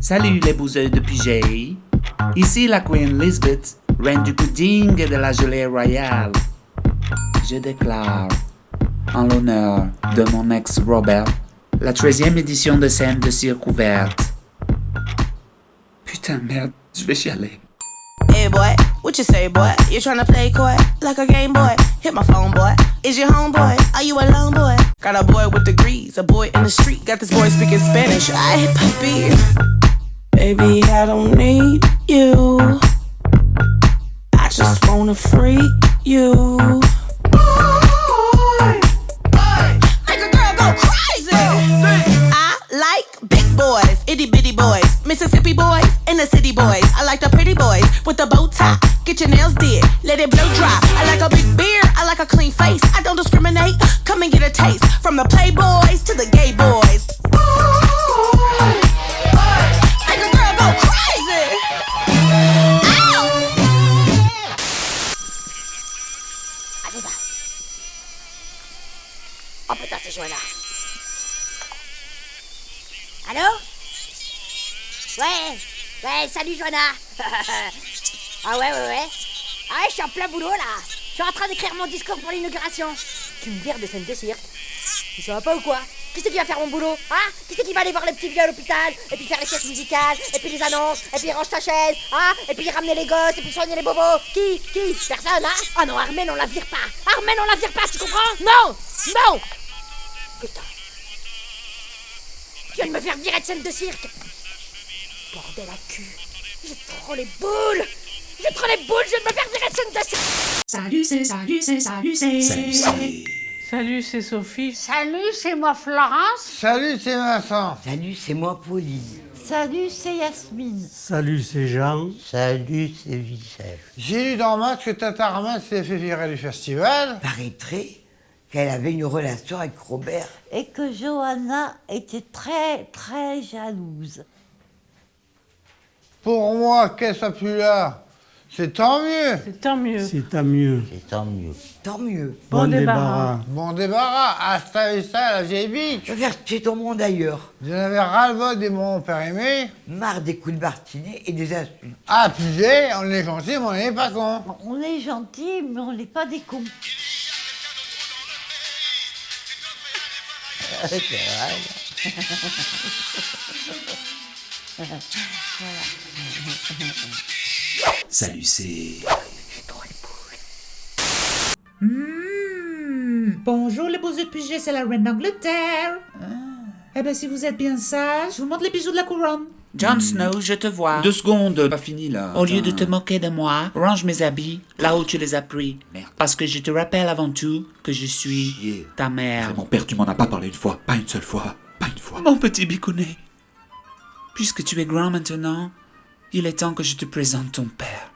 Salut les bouseux de Pugé. Ici la Queen Lisbeth, reine du pudding et de la gelée royale. Je déclare, en l'honneur de mon ex Robert, la 13e édition de scène de cirque ouverte. Putain, merde, je vais chialer. Hey boy, what you say boy? You tryna play coy like a game boy? Hit my phone boy. Is your homeboy? Are you alone boy? Got a boy with degrees, a boy in the street. Got this boy speaking Spanish. Ay papi, baby I don't need you. I just wanna freak you. Make a girl go crazy. I like big boys, itty bitty boys, Mississippi boys, and the city boys. I like the pretty boys with the bow tie. Get your nails did, let it blow dry. I like a big beard, I like a clean face. I don't discriminate, come and get a taste. From the playboys to the gay boys. Make a girl go crazy. Ow! Arriva. Oh putain, c'est Joanna. Allô? Ouais, salut Joanna. Ah ouais. Ah ouais, je suis en plein boulot là. Je suis en train d'écrire mon discours pour l'inauguration. Tu me vires de scène de cirque? Ça va pas ou quoi? Qui c'est qui va faire mon boulot? Hein? Qui c'est qui va aller voir les petits vieux à l'hôpital? Et puis faire les pièces musicales? Et puis les annonces? Et puis range ta chaise? Hein? Et puis ramener les gosses? Et puis soigner les bobos? Qui? Personne, hein? Ah non, Armel, on la vire pas. Armel, on la vire pas, tu comprends? Non! Putain. Tu viens de me faire virer de scène de cirque. Bordel à cul. J'ai trop les boules. Je viens de me faire virer de scène de cirque. Salut. Salut, c'est Sophie. Salut, c'est moi Florence. Salut, c'est Vincent. Salut, c'est moi, Pauline. Salut, c'est Yasmine. Salut, c'est Jean. Salut, c'est Michel. J'ai lu dans Match que Tata Armand s'est fait virer du festival. Paraîtrait qu'elle avait une relation avec Robert. Et que Johanna était très, très jalouse. Pour moi, qu'elle soit plus là, c'est tant mieux. C'est tant mieux. C'est tant mieux. C'est tant mieux. Tant mieux. Bon débarras. Bon débarras, hasta vista, la vieille biche. Je vais faire tuer ton monde ailleurs. J'en avais ras-le-bol des moments périmés. Marre des coups de martinet et des insultes. Ah, Pugé, on est gentil, mais on n'est pas con. Bon, on est gentils, mais on n'est pas des cons. C'est vrai. Salut, c'est... Bonjour les bouseux de Pugé, c'est la reine d'Angleterre. Eh ben si vous êtes bien sage, je vous montre les bijoux de la couronne. Jon Snow, je te vois. 2 secondes, pas fini là. Au lieu de te moquer de moi, range mes habits là où tu les as pris. Merde. Parce que je te rappelle avant tout que je suis Chier. ta mère. Mon père, tu m'en as pas parlé une fois. Pas une seule fois. Pas une fois. Mon petit bicounet. Puisque tu es grand maintenant, il est temps que je te présente ton père.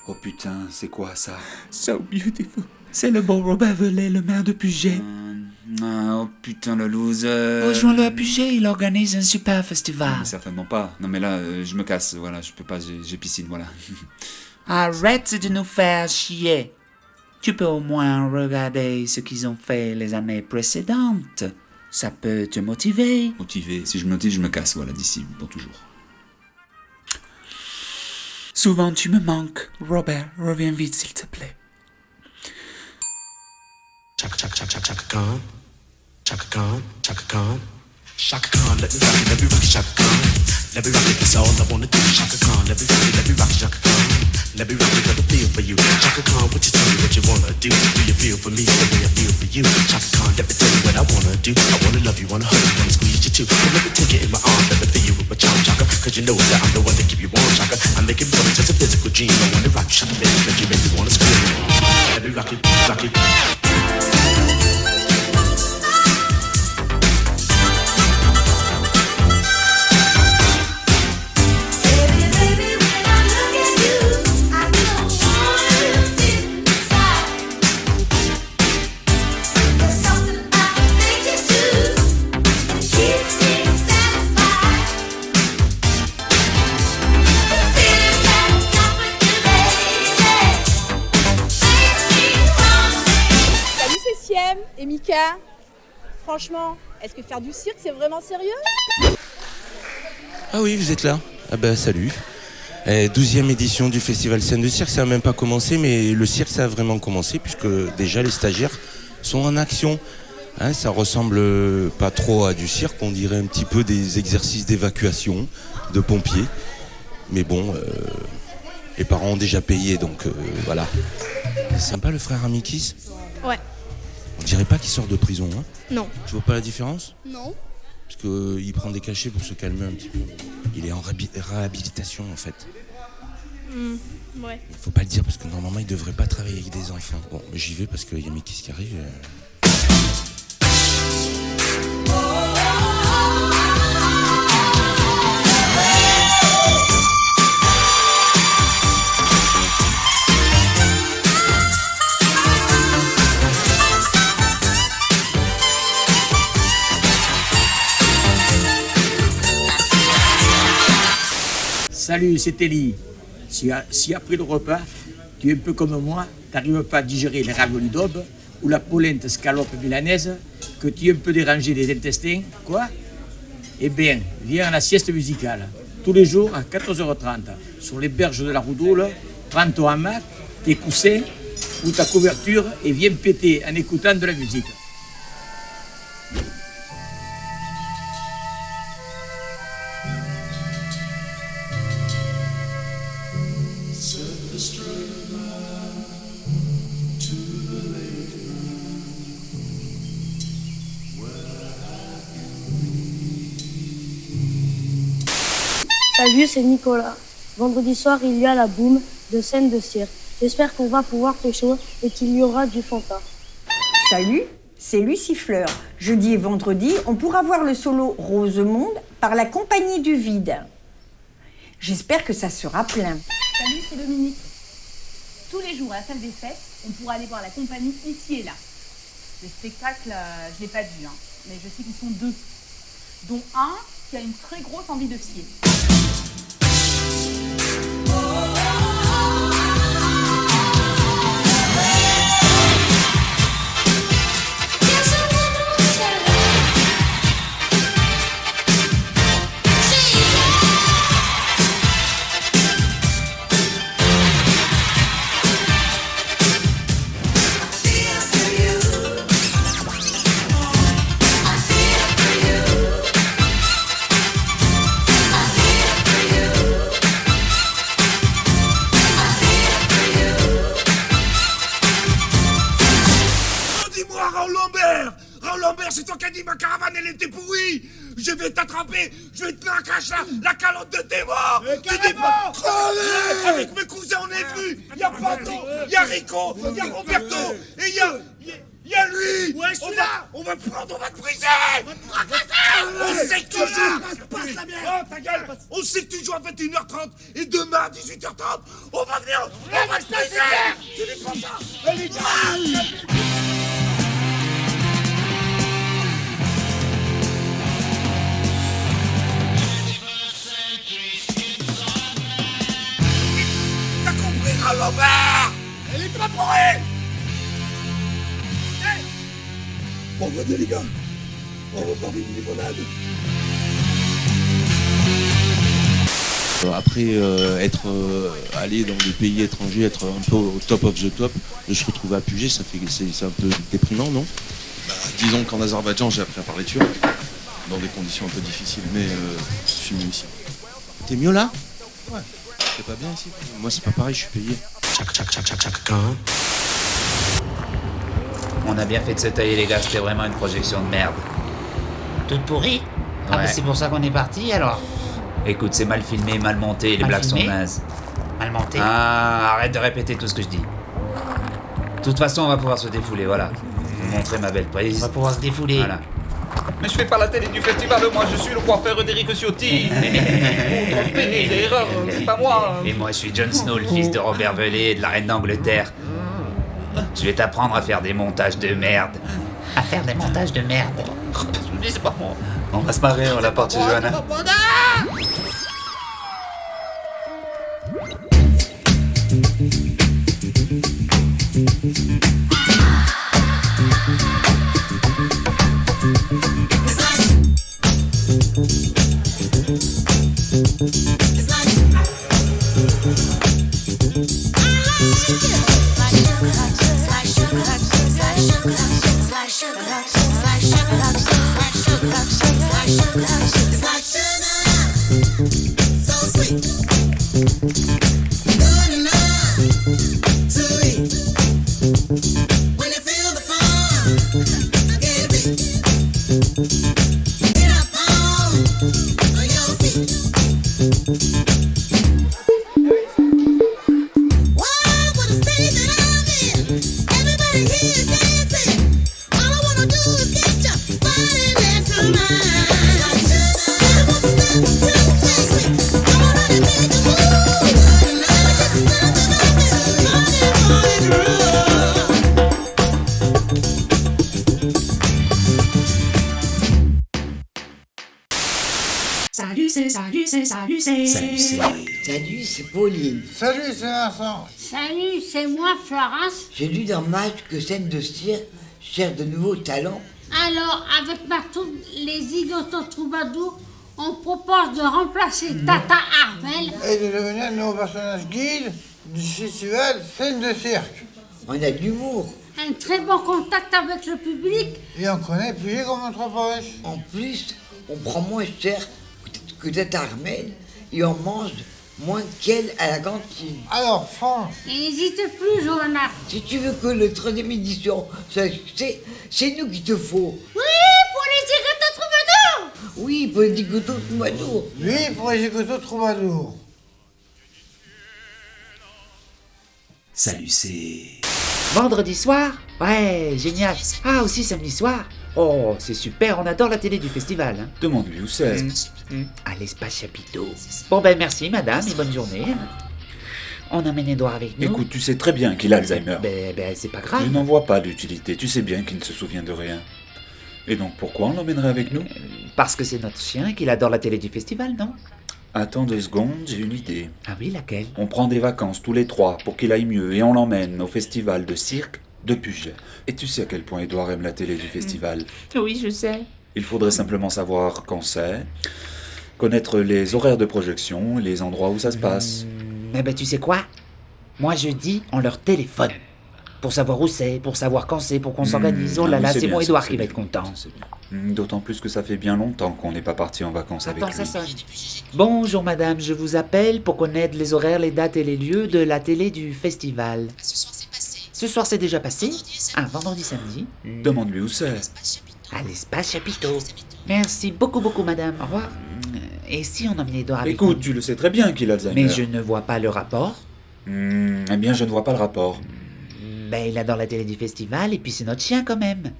Oh putain, c'est quoi ça? So beautiful. C'est le beau Robert Velay, le maire de Pugé. Oh putain, le loser. Rejoins-le à Pugé, il organise un super festival. Certainement pas. Non mais là, je me casse. Voilà, je peux pas, j'ai piscine, voilà. Arrête de nous faire chier. Tu peux au moins regarder ce qu'ils ont fait les années précédentes. Ça peut te motiver. Motivé. Si je me motive, je me casse, voilà, d'ici, pour toujours. Souvent tu me manques. Robert, reviens vite s'il te plaît. Chaka Khan. Chaka Khan, Chaka Khan. Chaka Khan, let me rock it, Chaka Khan. Let me rock it, that's all I wanna do. Chaka Khan, let me rock it, Chaka Khan. Let me rock it, got a feel for you. Chaka Khan, what you tell me what you wanna do? Do you feel for me the way I feel for you? Chaka Khan, let me tell you what I wanna do. I wanna love you, wanna hug you, wanna squeeze you too. So let me take it in my arms, let me feel you with my charm, Chaka. Cause you know that I'm the one that keep you warm, Chaka. I make it more than just a physical dream. I wanna rock you, Chaka, make you make me wanna scream. Let me rock it, rock it. Et Mika, franchement, est-ce que faire du cirque, c'est vraiment sérieux? Ah oui, vous êtes là. Ah ben salut. 12e édition du Festival Scène de Cirque, ça n'a même pas commencé, mais le cirque ça a vraiment commencé puisque déjà les stagiaires sont en action. Hein, ça ressemble pas trop à du cirque, on dirait un petit peu des exercices d'évacuation de pompiers. Mais bon, les parents ont déjà payé, donc voilà. C'est sympa le frère Amikis. Ouais. On dirait pas qu'il sort de prison, hein. Non. Tu vois pas la différence? Non. Parce qu'il prend des cachets pour se calmer un petit peu. Il est en réhabilitation en fait. Ouais. Faut pas le dire parce que normalement il devrait pas travailler avec des enfants. Bon, j'y vais parce qu'il y a Mikis qui arrive. Salut, c'est Telly. Si après le repas, tu es un peu comme moi, tu n'arrives pas à digérer les raviolis d'aube ou la polenta scalope milanaise, que tu es un peu dérangé des intestins, quoi? Eh bien, viens à la sieste musicale, tous les jours à 14h30, sur les berges de la Roudoule, prends ton hamac, tes coussins ou ta couverture et viens péter en écoutant de la musique. Salut, c'est Nicolas. Vendredi soir, il y a la boum de Scène de Cirque. J'espère qu'on va pouvoir pécho et qu'il y aura du Fanta. Salut, c'est Lucie Fleur. Jeudi et vendredi, on pourra voir le solo Rosemonde par la Compagnie du Vide. J'espère que ça sera plein. Salut, c'est Dominique. Tous les jours à la salle des fêtes, on pourra aller voir la compagnie ici et là. Les spectacles, je ne l'ai pas vu, hein, mais je sais qu'ils sont 2, dont un qui a une très grosse envie de scier. C'est toi qui as dit ma caravane elle était pourrie. Je vais t'attraper, je vais te cracher la calotte de tes morts. Tu dis pas crever. Avec mes cousins on est venus. Il y a Pato, il y a Rico, il y a Roberto et il y a lui. Ouais, je suis là. On va te prendre, on va te briser. On sait que tu joues. Passe la bière. Ta gueule. On sait que tu joues à 21h30 et demain à 18h30 on va venir. On va te briser. Tu dis pas ça. Allez, Lambert! Elle est pas pourrie! Hey! Bon, venez les gars! On va boire une limonade! Après être allé dans des pays étrangers, être un peu au top of the top, de se retrouver à Puget, c'est un peu déprimant, non? Disons qu'en Azerbaïdjan, j'ai appris à parler turc, dans des conditions un peu difficiles, mais je suis mieux ici. T'es mieux là? Ouais. C'est pas bien ici? Moi c'est pas pareil, je suis payé. On a bien fait de se tailler les gars, c'était vraiment une projection de merde. Toute pourrie? Ah bah c'est pour ça qu'on est parti alors. Écoute, c'est mal filmé, mal monté, les blagues sont nazes. Mal monté? Ah, arrête de répéter tout ce que je dis. De toute façon, on va pouvoir se défouler, voilà. Vous montrer ma belle prise. On va pouvoir se défouler. Voilà. Mais je fais pas la télé du festival, moi je suis le coiffeur d'Eric Ciotti. Vous trompez, l'erreur, c'est pas moi. Et moi je suis Jon Snow, le fils de Robert Velay et de la reine d'Angleterre. Je vais t'apprendre à faire des montages de merde. À faire des montages de merde? Je dis c'est pas moi. On va se marrer, on la porte chez Johanna. Salut, c'est. Salut, c'est Pauline. Salut, c'est Vincent. Salut, c'est moi, Florence. J'ai lu dans Match que scène de cirque cherche de nouveaux talents. Alors, avec ma troupe, les Zigotos Troubadours, on propose de remplacer Tata Armel. Et de devenir le nouveau personnage guide du festival Scène de cirque. On a de l'humour. Un très bon contact avec le public. Et on connaît Puget comme notre poche. En plus, on prend moins cher que Tata Armel et on mange moins qu'elle à la cantine. Alors, France. N'hésite plus, Johanna. Si tu veux que le 3e édition soit un succès, c'est nous qu'il te faut. Oui, pour les Zigotos Troubadours. Oui, pour les Zigotos Troubadours. Oui, pour les Zigotos Troubadours. Salut, c'est. Vendredi soir? Ouais, génial. Ah, aussi samedi soir? Oh, c'est super, on adore la télé du festival. Hein. Demande-lui où c'est. À l'espace Chapiteau. Bon ben merci madame et bonne journée. On emmène Edouard avec nous. Écoute, tu sais très bien qu'il a Alzheimer. Ben c'est pas grave. Je n'en vois pas d'utilité, tu sais bien qu'il ne se souvient de rien. Et donc pourquoi on l'emmènerait avec nous? Parce que c'est notre chien et qu'il adore la télé du festival, non? Attends 2 secondes, j'ai une idée. Ah oui, laquelle? On prend des vacances tous les 3 pour qu'il aille mieux et on l'emmène au festival de cirque de Puget. Et tu sais à quel point Edouard aime la télé du festival. Oui, je sais. Il faudrait simplement savoir quand c'est, connaître les horaires de projection, les endroits où ça se passe. Eh ben tu sais quoi? Moi je dis on leur téléphone. Pour savoir où c'est, pour savoir quand c'est, pour qu'on s'organise. Oh là là, c'est mon Edouard qui va être content. D'autant plus que ça fait bien longtemps qu'on n'est pas parti en vacances avec lui. Attends, ça sonne. Bonjour madame, je vous appelle pour connaître les horaires, les dates et les lieux de la télé du festival. Ce soir c'est déjà passé? Ah, vendredi, samedi. Demande-lui où c'est. À l'espace Chapiteau. Merci beaucoup madame. Au revoir. Et si on emmenait Edouard avec Écoute, nous? tu le sais très bien qu'il a Alzheimer. Mais je ne vois pas le rapport. Eh bien, je ne vois pas le rapport. Ben, il adore la télé du festival et puis c'est notre chien quand même.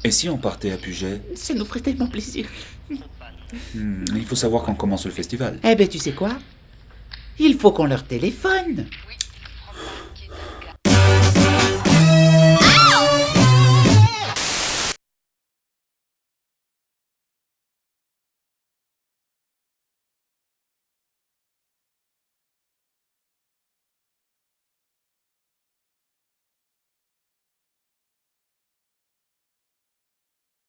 Et si on partait à Puget? Ça nous ferait tellement plaisir. Il faut savoir quand commence le festival. Eh ben, tu sais quoi? Il faut qu'on leur téléphone.